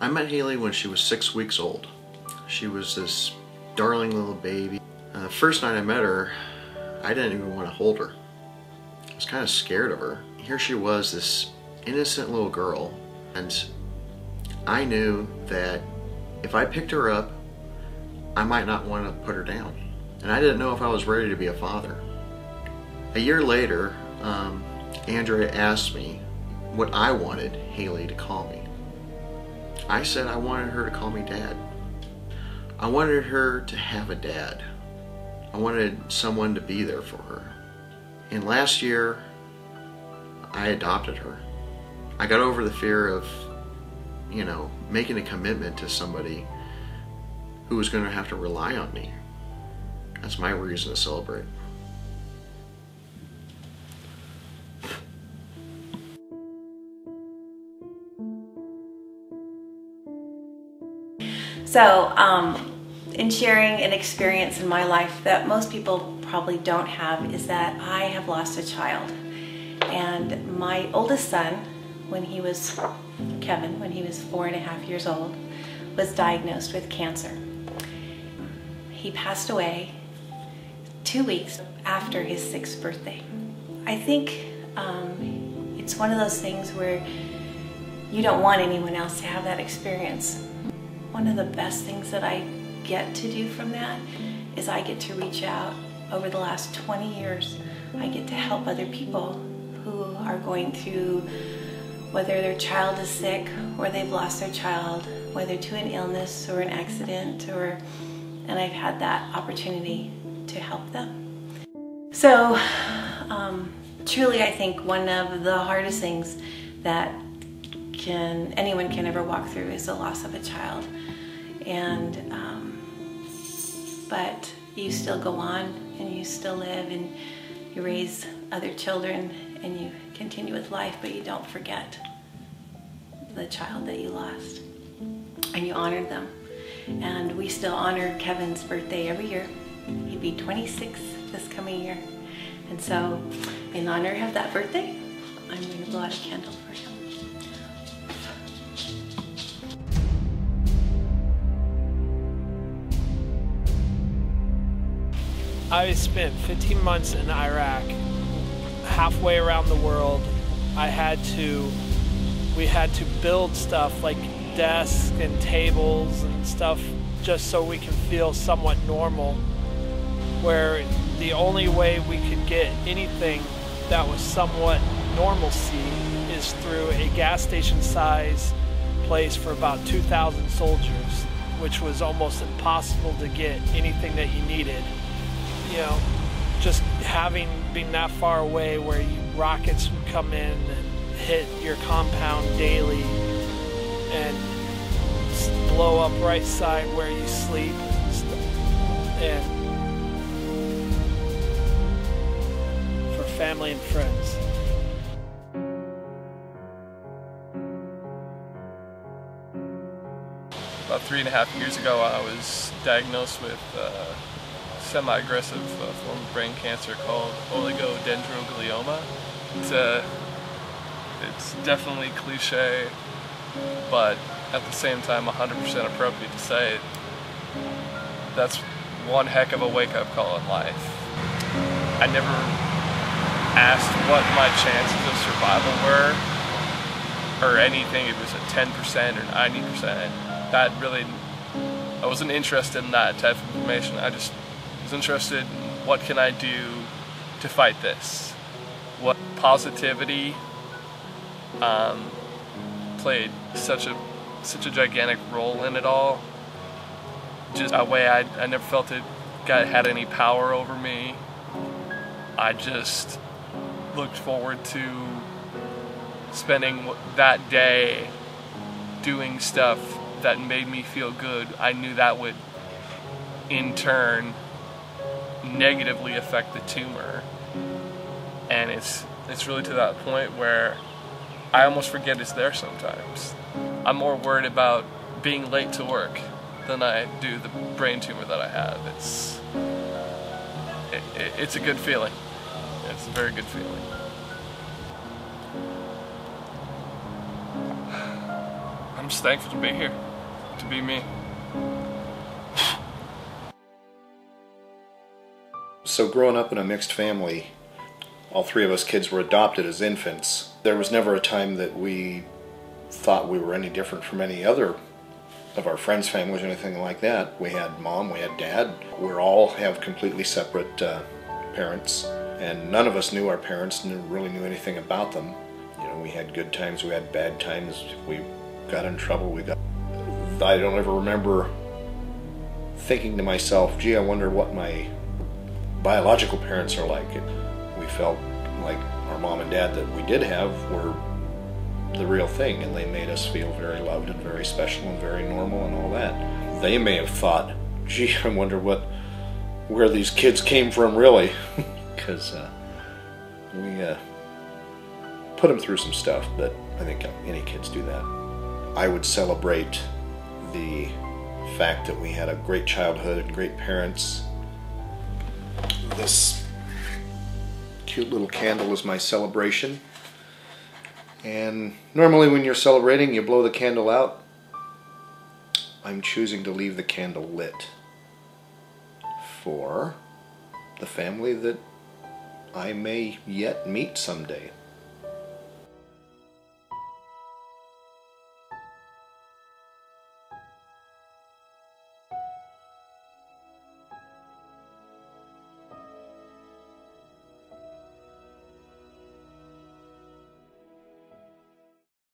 I met Haley when she was 6 weeks old. She was this darling little baby. The first night I met her, I didn't even want to hold her. I was kind of scared of her. Here she was, this innocent little girl, and I knew that if I picked her up, I might not want to put her down. And I didn't know if I was ready to be a father. A year later, Andrea asked me what I wanted Haley to call me. I said I wanted her to call me Dad. I wanted her to have a dad. I wanted someone to be there for her. And last year, I adopted her. I got over the fear of, making a commitment to somebody who was going to have to rely on me. That's my reason to celebrate. So, in sharing an experience in my life that most people probably don't have is that I have lost a child. And my oldest son, Kevin, when he was 4.5 years old, was diagnosed with cancer. He passed away 2 weeks after his 6th birthday. I think it's one of those things where you don't want anyone else to have that experience. One of the best things that I get to do from that is I get to reach out. Over the last 20 years, I get to help other people who are going through, whether their child is sick or they've lost their child, whether to an illness or an accident, and I've had that opportunity to help them. So truly, I think one of the hardest things that anyone can ever walk through is the loss of a child. And but you still go on and you still live and you raise other children and you continue with life, but you don't forget the child that you lost, and you honored them. And we still honor Kevin's birthday every year. He'd be 26 this coming year. And so in honor of that birthday, I'm going to blow out a candle for him. I spent 15 months in Iraq, halfway around the world. We had to build stuff like desks and tables and stuff just so we can feel somewhat normal, where the only way we could get anything that was somewhat normalcy is through a gas station size place for about 2,000 soldiers, which was almost impossible to get anything that you needed. Just being that far away where rockets would come in and hit your compound daily and blow up right side where you sleep, and for family and friends. About 3.5 years ago, I was diagnosed with semi-aggressive form of brain cancer called oligodendroglioma. It's definitely cliche, but at the same time 100% appropriate to say it. That's one heck of a wake-up call in life. I never asked what my chances of survival were, or anything. It was a 10% or 90%. I wasn't interested in that type of information. I just was interested in what can I do to fight this. What positivity played such a gigantic role in it all. Just a way I never felt it had any power over me. I just looked forward to spending that day doing stuff that made me feel good. I knew that would in turn negatively affect the tumor, and it's really to that point where I almost forget it's there sometimes. I'm more worried about being late to work than I do the brain tumor that I have. It's a good feeling. It's a very good feeling. I'm just thankful to be here, to be me. So growing up in a mixed family, all three of us kids were adopted as infants. There was never a time that we thought we were any different from any other of our friends' families or anything like that. We had mom, we had dad. We all have completely separate parents, and none of us knew our parents, really knew anything about them. You know, we had good times, we had bad times. We got in trouble. I don't ever remember thinking to myself, gee, I wonder what my biological parents are like. We felt like our mom and dad that we did have were the real thing, and they made us feel very loved and very special and very normal and all that. They may have thought, gee, I wonder where these kids came from really, because we put them through some stuff, but I think any kids do that. I would celebrate the fact that we had a great childhood and great parents. This cute little candle is my celebration. And normally when you're celebrating, you blow the candle out. I'm choosing to leave the candle lit for the family that I may yet meet someday.